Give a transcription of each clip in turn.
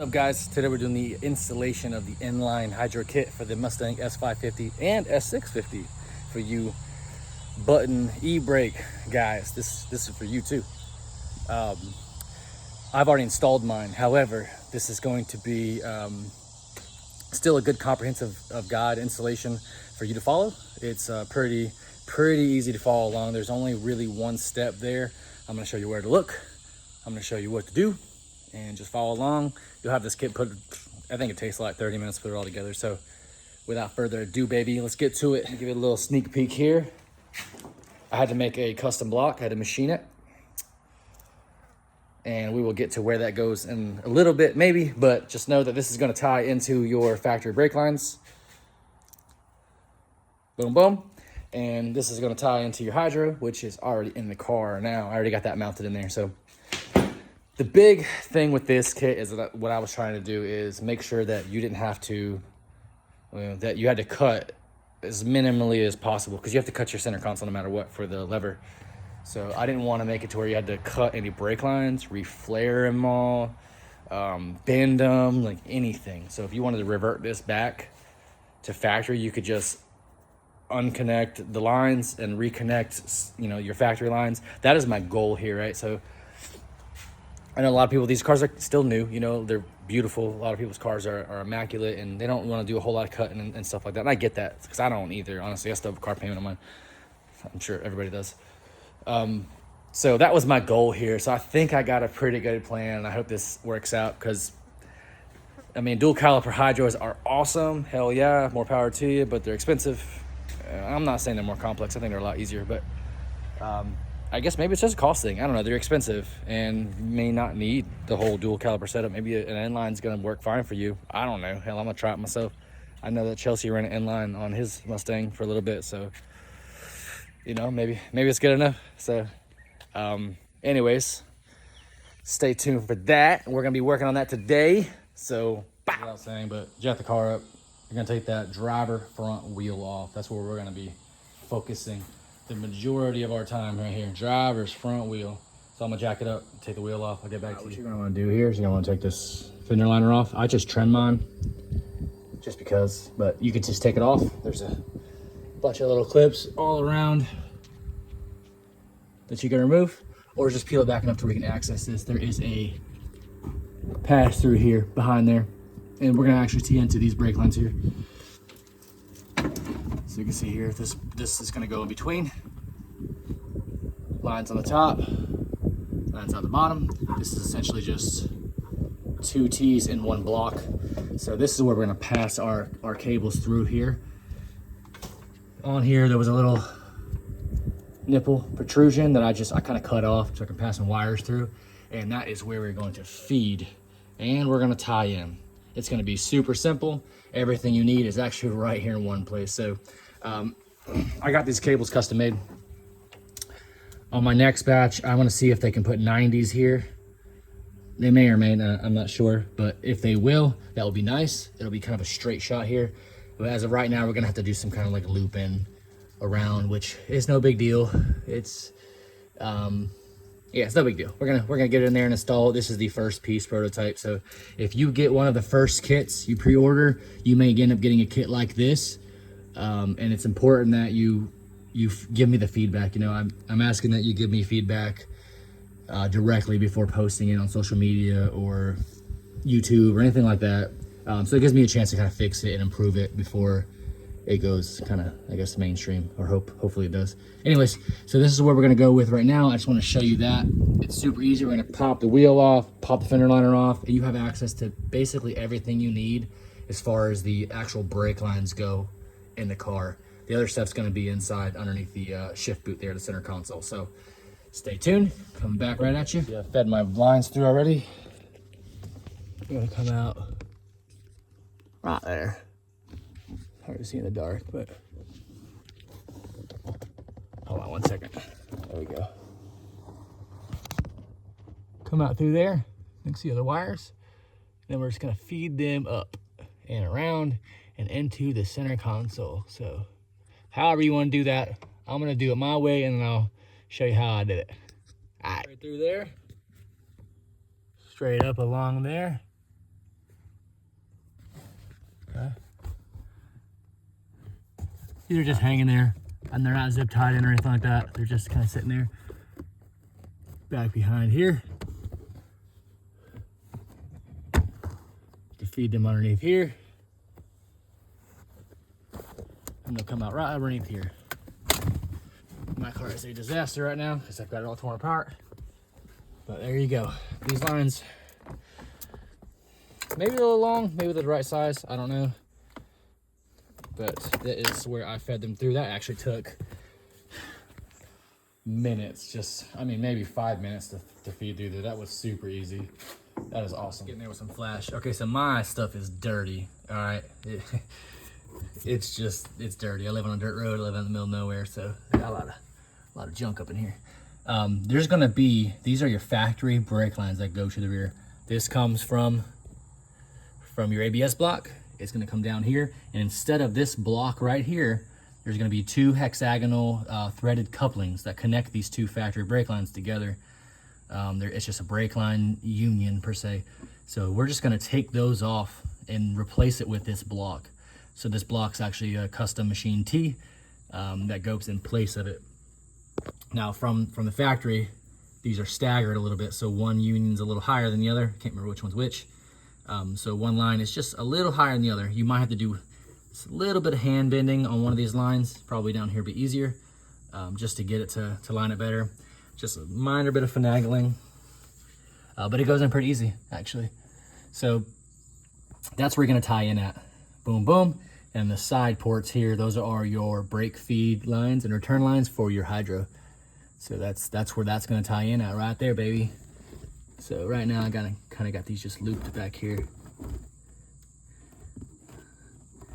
What's up guys, today we're doing the installation of the inline hydro kit for the Mustang S550 and S650 for you button e-brake guys. This is for you too. I've already installed mine. However, this is going to be still a good comprehensive guide installation for you to follow. It's pretty easy to follow along. There's only really one step there. I'm going to show you where to look. I'm going to show you what to do, and just follow along. You'll have this kit put, I think it takes like 30 minutes to put it all together. So without further ado, baby, let's get to it. Give it a little sneak peek here. I had to make a custom block, I had to machine it. And we will get to where that goes in a little bit maybe, but just know that this is gonna tie into your factory brake lines. Boom, boom. And this is gonna tie into your hydro, which is already in the car now. I already got that mounted in there. So the big thing with this kit is that what I was trying to do is make sure that you didn't have to, that you had to cut as minimally as possible, because you have to cut your center console no matter what for the lever. So I didn't want to make it to where you had to cut any brake lines, reflare them all, bend them, like anything. So if you wanted to revert this back to factory, you could just unconnect the lines and reconnect, your factory lines. That is my goal here, right? So I know a lot of people, these cars are still new, they're beautiful. A lot of people's cars are immaculate, and they don't want to do a whole lot of cutting and stuff like that. And I get that, because I don't either, honestly. I still have a car payment on mine. I'm sure everybody does. So that was my goal here. So I think I got a pretty good plan, and I hope this works out, because, dual caliper hydros are awesome. Hell yeah, more power to you, but they're expensive. I'm not saying they're more complex. I think they're a lot easier, but I guess maybe it's just a cost thing. I don't know. They're expensive and may not need the whole dual caliper setup. Maybe an inline is going to work fine for you. I don't know. Hell, I'm going to try it myself. I know that Chelsea ran an inline on his Mustang for a little bit. So, maybe it's good enough. So, anyways, stay tuned for that. We're going to be working on that today. So, without saying, but jack the car up. You're going to take that driver front wheel off. That's where we're going to be focusing the majority of our time right here. Driver's front wheel. So I'm gonna jack it up, take the wheel off. I'll get back to you. What you're gonna wanna do here is you're gonna wanna take this fender liner off. I just trim mine just because, but you could just take it off. There's a bunch of little clips all around that you can remove, or just peel it back enough to where we can access this. There is a pass through here behind there, and we're gonna actually tee into these brake lines here. So you can see here, this is going to go in between. Lines on the top, lines on the bottom. This is essentially just two T's in one block. So this is where we're going to pass our cables through here. On here, there was a little nipple protrusion that I kind of cut off so I can pass some wires through. And that is where we're going to feed, and we're going to tie in. It's going to be super simple. Everything you need is actually right here in one place. So I got these cables custom made. On my next batch, I want to see if they can put 90s here. They may or may not, I'm not sure, but if they will, that will be nice. It'll be kind of a straight shot here. But as of right now, we're gonna have to do some kind of like loop in around, which is no big deal. It's it's no big deal. We're gonna get it in there and install it. This is the first piece prototype. So if you get one of the first kits you pre-order, you may end up getting a kit like this. And it's important that you give me the feedback. I'm asking that you give me feedback directly before posting it on social media or YouTube or anything like that. So it gives me a chance to kind of fix it and improve it before it goes kind of, I guess, mainstream, or hopefully it does. Anyways, so this is what we're gonna go with right now. I just want to show you that it's super easy. We're gonna pop the wheel off, pop the fender liner off, and you have access to basically everything you need as far as the actual brake lines go in the car. The other stuff's gonna be inside underneath the shift boot there, the center console. So stay tuned, coming back right at you. Yeah, fed my lines through already. I'm gonna come out right there. Hard to see in the dark, but hold on one second. There we go. Come out through there. You can see the wires. Then we're just gonna feed them up and around and into the center console. So however you want to do that, I'm gonna do it my way, and then I'll show you how I did it. All right, right through there, straight up along there, These are just hanging there, and they're not zip tied in or anything like that. They're just kind of sitting there. Back behind here. To feed them underneath here. And they'll come out right underneath here. My car is a disaster right now because I've got it all torn apart. But there you go. These lines, maybe a little long, maybe they're the right size, I don't know. But that is where I fed them through. That actually took minutes, just, I mean, maybe 5 minutes to feed through there. That was super easy. That is awesome. Getting there with some flash. Okay, so my stuff is dirty, all right? It's dirty. I live on a dirt road, I live in the middle of nowhere, so I got a lot of junk up in here. There's gonna be, these are your factory brake lines that go to the rear. This comes from your ABS block. It's gonna come down here, and instead of this block right here, there's gonna be two hexagonal threaded couplings that connect these two factory brake lines together. It's just a brake line union per se. So we're just gonna take those off and replace it with this block. So this block's actually a custom machine T that goes in place of it. Now from the factory, these are staggered a little bit. So one union's a little higher than the other. Can't remember which one's which. So one line is just a little higher than the other. You might have to do a little bit of hand bending on one of these lines, probably down here be easier, just to get it to line it better. Just a minor bit of finagling, but it goes in pretty easy actually. So that's where you're gonna tie in at. Boom, boom. And the side ports here, those are your brake feed lines and return lines for your hydro. So that's where that's gonna tie in at right there, baby. So right now I kind of got these just looped back here,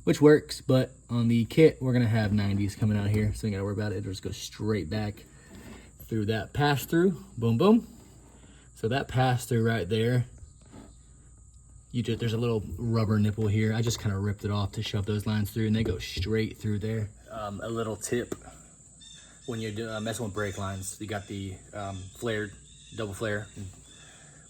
which works, but on the kit, we're gonna have 90s coming out here, so you gotta worry about it. It'll just go straight back through that pass through, boom, boom. So that pass through right there, there's a little rubber nipple here. I just kind of ripped it off to shove those lines through, and they go straight through there. A little tip, when you're messing with brake lines, you got the flared, double flare.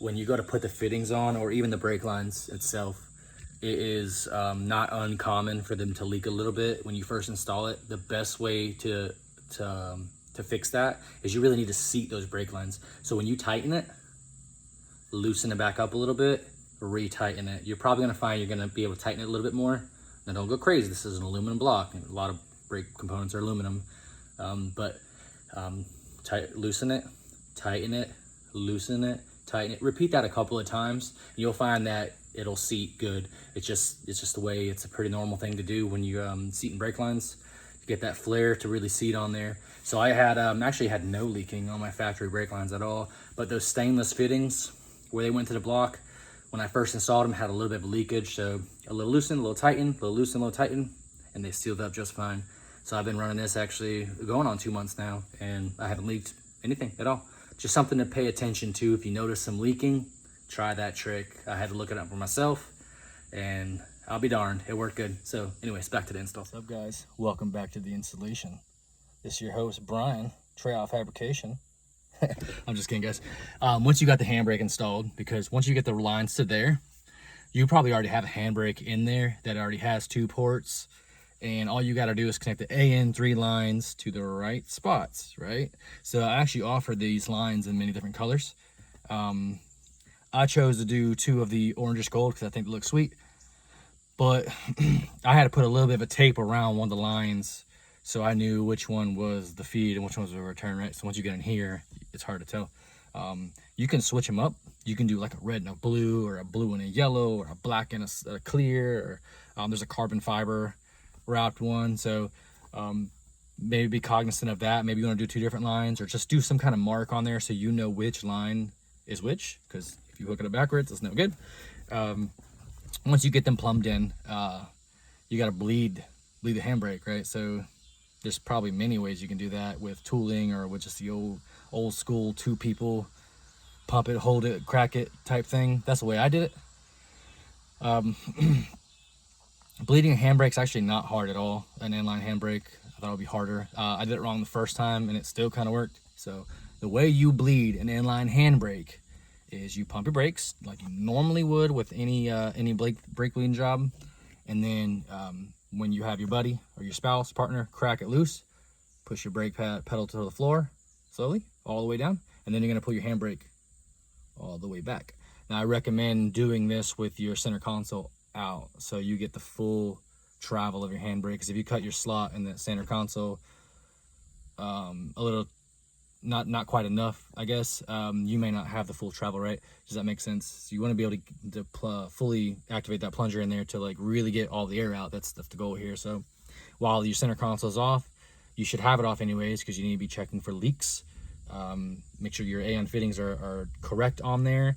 When you go to put the fittings on, or even the brake lines itself, it is not uncommon for them to leak a little bit when you first install it. The best way to fix that is you really need to seat those brake lines. So when you tighten it, loosen it back up a little bit, re-tighten it. You're probably gonna find you're gonna be able to tighten it a little bit more. Now don't go crazy, this is an aluminum block, and a lot of brake components are aluminum. Loosen it, tighten it, loosen it, tighten it. Repeat that a couple of times, and you'll find that it'll seat good. It's just the way, it's a pretty normal thing to do when you seating brake lines. You get that flare to really seat on there. So I had actually had no leaking on my factory brake lines at all, but those stainless fittings where they went to the block, when I first installed them, had a little bit of leakage. So a little loosen, a little tighten, a little loosen, a little tighten, and they sealed up just fine. So I've been running this actually going on 2 months now, and I haven't leaked anything at all. Just something to pay attention to. If you notice some leaking, try that trick. I had to look it up for myself, and I'll be darned, it worked good. So anyways, back to the install. What's up, guys? Welcome back to the installation. This is your host, Brian, Trail Fabrication. I'm just kidding, guys. Once you got the handbrake installed, because once you get the lines to there, you probably already have a handbrake in there that already has 2 ports, and all you got to do is connect the AN3 lines to the right spots, right? So I actually offered these lines in many different colors. I chose to do 2 of the orangish gold because I think they look sweet, but I had to put a little bit of a tape around one of the lines so I knew which one was the feed and which one was the return, right? So once you get in here, it's hard to tell. You can switch them up. You can do like a red and a blue, or a blue and a yellow, or a black and a clear, or there's a carbon fiber wrapped one. So maybe be cognizant of that. Maybe you want to do 2 different lines, or just do some kind of mark on there so you know which line is which, because if you hook it up backwards, it's no good. Once you get them plumbed in, you got to bleed the handbrake, right? So there's probably many ways you can do that, with tooling or with just the old school 2 people pump it, hold it, crack it type thing. That's the way I did it. Bleeding a handbrake's actually not hard at all. An inline handbrake, I thought it would be harder. I did it wrong the first time, and it still kind of worked. So the way you bleed an inline handbrake is you pump your brakes like you normally would with any brake bleeding job, and then when you have your buddy or your spouse, partner, crack it loose, push your brake pedal to the floor slowly, all the way down, and then you're gonna pull your handbrake all the way back. Now I recommend doing this with your center console out, so you get the full travel of your handbrake, because if you cut your slot in the center console a little, not quite enough, I guess, you may not have the full travel, right? Does that make sense? So you want to be able to fully activate that plunger in there to like really get all the air out. That's the goal here. So while your center console is off, you should have it off anyways, because you need to be checking for leaks. Make sure your AN fittings are correct on there.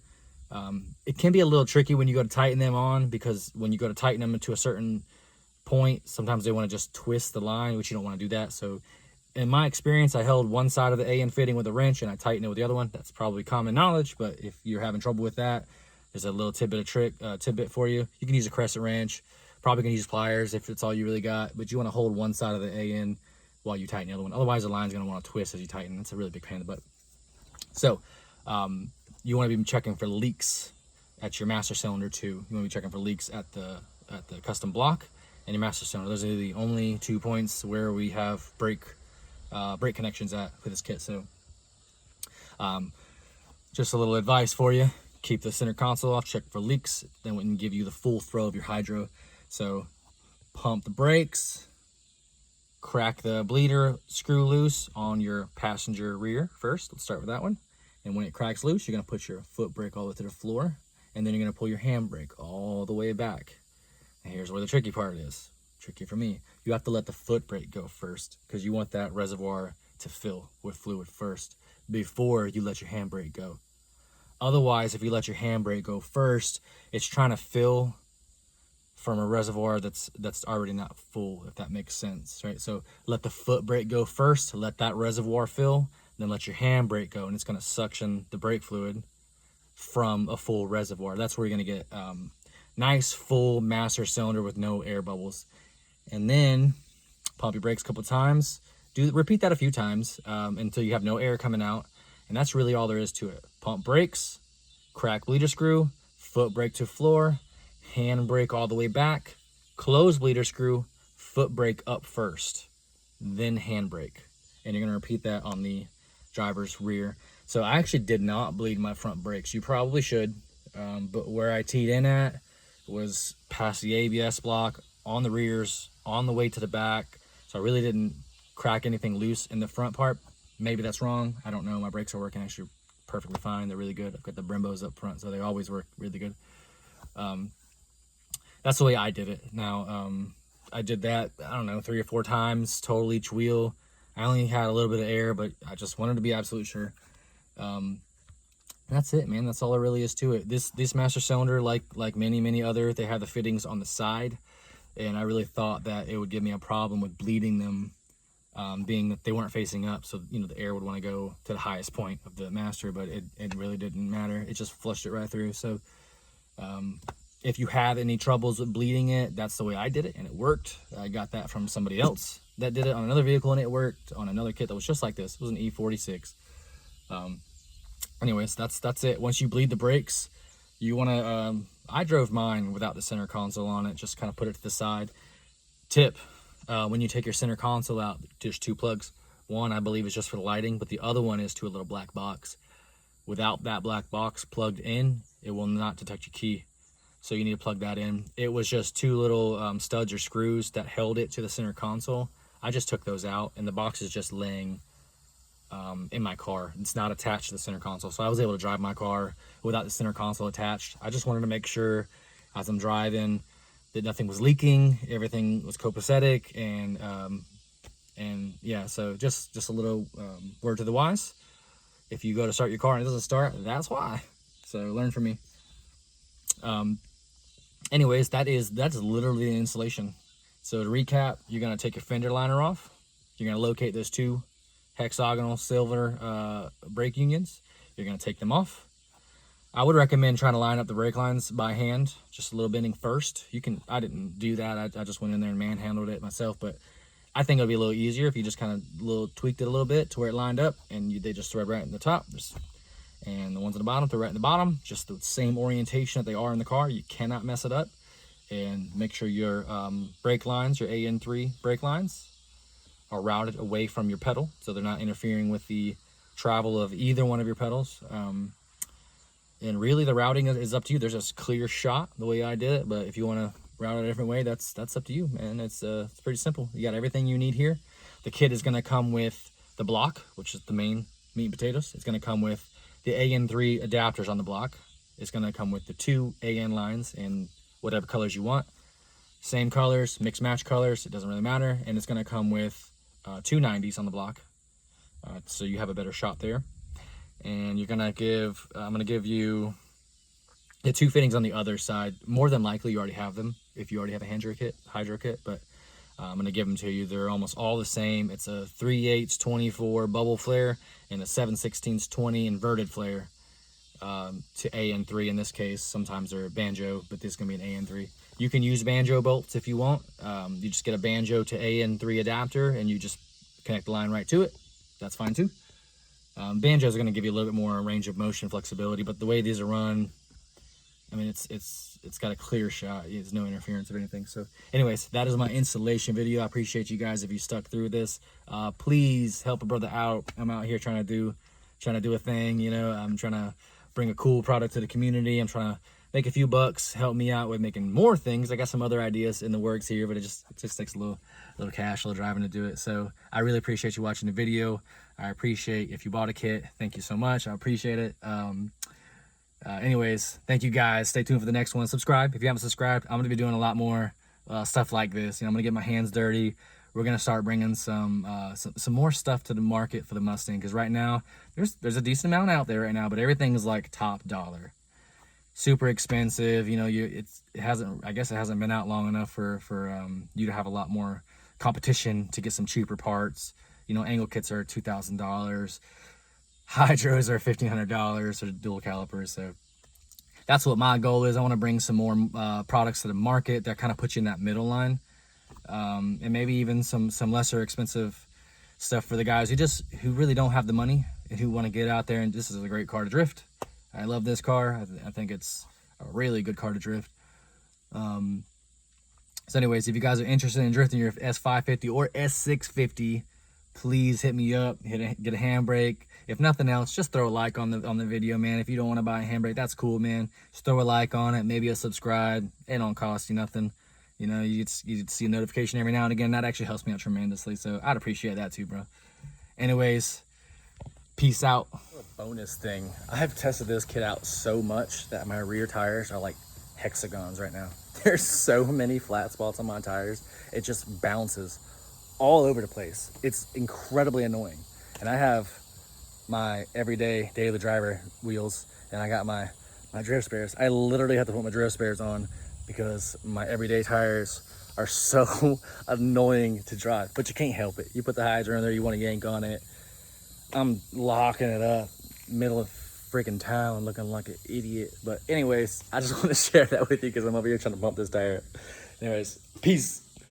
It can be a little tricky when you go to tighten them on, because when you go to tighten them to a certain point, sometimes they want to just twist the line, which you don't want to do that. So in my experience, I held one side of the AN fitting with a wrench and I tightened it with the other one. That's probably common knowledge, but if you're having trouble with that, there's a little tidbit for you. You can use a crescent wrench, probably can use pliers if it's all you really got, but you want to hold one side of the AN while you tighten the other one. Otherwise, the line's going to want to twist as you tighten. That's a really big pain in the butt. So you want to be checking for leaks at your master cylinder too. You want to be checking for leaks at the custom block and your master cylinder. Those are the only 2 points where we have brake connections at for this kit. So just a little advice for you: keep the center console off, check for leaks, then we can give you the full throw of your hydro. So pump the brakes, crack the bleeder screw loose on your passenger rear first. Let's start with that one. And when it cracks loose, you're going to put your foot brake all the way to the floor, and then you're going to pull your handbrake all the way back. And here's where the tricky part is. Tricky for me. You have to let the foot brake go first, because you want that reservoir to fill with fluid first before you let your handbrake go. Otherwise, if you let your handbrake go first, it's trying to fill from a reservoir that's already not full, if that makes sense, right? So let the foot brake go first, let that reservoir fill, then let your handbrake go, and it's going to suction the brake fluid from a full reservoir. That's where you're going to get nice full master cylinder with no air bubbles. And then pump your brakes a couple times. Repeat that a few times until you have no air coming out. And that's really all there is to it. Pump brakes, crack bleeder screw, foot brake to floor, hand brake all the way back, close bleeder screw, foot brake up first, then hand brake. And you're going to repeat that on the driver's rear. So I actually did not bleed my front brakes. You probably should. But where I teed in at was past the ABS block, on the rears, on the way to the back. So I really didn't crack anything loose in the front part. Maybe that's wrong. I don't know. My brakes are working actually perfectly fine. They're really good. I've got the Brembos up front, so they always work really good. That's the way I did it. Now, I did that, I don't know, 3 or 4 times total each wheel. I only had a little bit of air, but I just wanted to be absolutely sure. That's it, man. That's all there really is to it. This master cylinder, like many other, they have the fittings on the side, and I really thought that it would give me a problem with bleeding them, being that they weren't facing up, so the air would want to go to the highest point of the master, but it really didn't matter. It just flushed it right through. So if you have any troubles with bleeding it, that's the way I did it, and it worked. I got that from somebody else that did it on another vehicle, and it worked on another kit that was just like this. It was an E46. Anyways, that's it. Once you bleed the brakes, you want to, I drove mine without the center console on it, just kind of put it to the side. Tip, when you take your center console out, there's 2 plugs. One, I believe, is just for the lighting, but the other one is to a little black box. Without that black box plugged in, it will not detect your key. So you need to plug that in. It was just 2 little studs or screws that held it to the center console. I just took those out, and the box is just laying in my car. It's not attached to the center console, so I was able to drive my car without the center console attached. I just wanted to make sure as I'm driving that nothing was leaking, everything was copacetic, and yeah, so just a little word to the wise: if you go to start your car and it doesn't start, that's why. So learn from me. Anyways, that's literally the installation. So to recap, you're gonna take your fender liner off. You're gonna locate those 2 hexagonal silver brake unions. You're going to take them off. I would recommend trying to line up the brake lines by hand, just a little bending first. I didn't do that. I just went in there and manhandled it myself, but I think it'll be a little easier if you just kind of tweaked it a little bit to where it lined up, and they just thread right in the top. And the ones at the bottom, thread right in the bottom, just the same orientation that they are in the car. You cannot mess it up. and make sure your brake lines, your AN3 brake lines, are routed away from your pedal, so they're not interfering with the travel of either one of your pedals. And really the routing is up to you. There's a clear shot the way I did it, but if you want to route it a different way, that's up to you, man. It's pretty simple. You got everything you need here. The kit is going to come with the block, which is the main meat and potatoes. It's going to come with the AN3 adapters on the block. It's going to come with the 2 AN lines in whatever colors you want. Same colors, mix match colors, it doesn't really matter. And it's going to come with 2 90s on the block, so you have a better shot there. And you're gonna give, I'm gonna give you the 2 fittings on the other side. More than likely you already have them if you already have a hydro kit, but I'm gonna give them to you. They're almost all the same. It's a 3/8 24 bubble flare and a 7/16 20 inverted flare to AN3 in this case. Sometimes they're banjo, but this is gonna be an AN3. You can use banjo bolts if you want. You just get a banjo to AN3 adapter and you just connect the line right to it. That's fine too. Banjos are going to give you a little bit more range of motion flexibility, but the way these are run, I mean, it's got a clear shot. There's no interference or anything. So anyways, that is my installation video. I appreciate you guys if you stuck through this. Please help a brother out. I'm out here trying to do a thing, you know. I'm trying to bring a cool product to the community. I'm trying to make a few bucks, help me out with making more things. I got some other ideas in the works here, but it just takes a little cash, a little driving to do it. So I really appreciate you watching the video. I appreciate if you bought a kit. Thank you so much. I appreciate it. Anyways, thank you guys. Stay tuned for the next one. Subscribe if you haven't subscribed. I'm gonna be doing a lot more stuff like this. You know, I'm gonna get my hands dirty. We're gonna start bringing some more stuff to the market for the Mustang, because right now there's a decent amount out there right now, but everything is like top dollar, super expensive. You know, I guess it hasn't been out long enough for you to have a lot more competition to get some cheaper parts. You know, angle kits are $2,000, hydros are $1,500 for dual calipers. So that's what my goal is. I want to bring some more products to the market that kind of put you in that middle line, and maybe even some lesser expensive stuff for the guys who really don't have the money and who want to get out there. And this is a great car to drift. I love this car. I think it's a really good car to drift. So anyways, if you guys are interested in drifting your S550 or S650, please hit me up, get a handbrake. If nothing else, just throw a like on the video, man. If you don't want to buy a handbrake, that's cool, man. Just throw a like on it, maybe a subscribe. It don't cost you nothing. You know, you see a notification every now and again. That actually helps me out tremendously, so I'd appreciate that too, bro. Anyways, peace out. A bonus thing, I've tested this kit out so much that my rear tires are like hexagons right now. There's so many flat spots on my tires. It just bounces all over the place. It's incredibly annoying. And I have my everyday daily driver wheels, and I got my drift spares. I literally have to put my drift spares on because my everyday tires are so annoying to drive, but you can't help it. You put the hydro in there, you want to yank on it. I'm locking it up middle of freaking town looking like an idiot. But anyways, I just want to share that with you because I'm over here trying to bump this tire. Anyways, peace.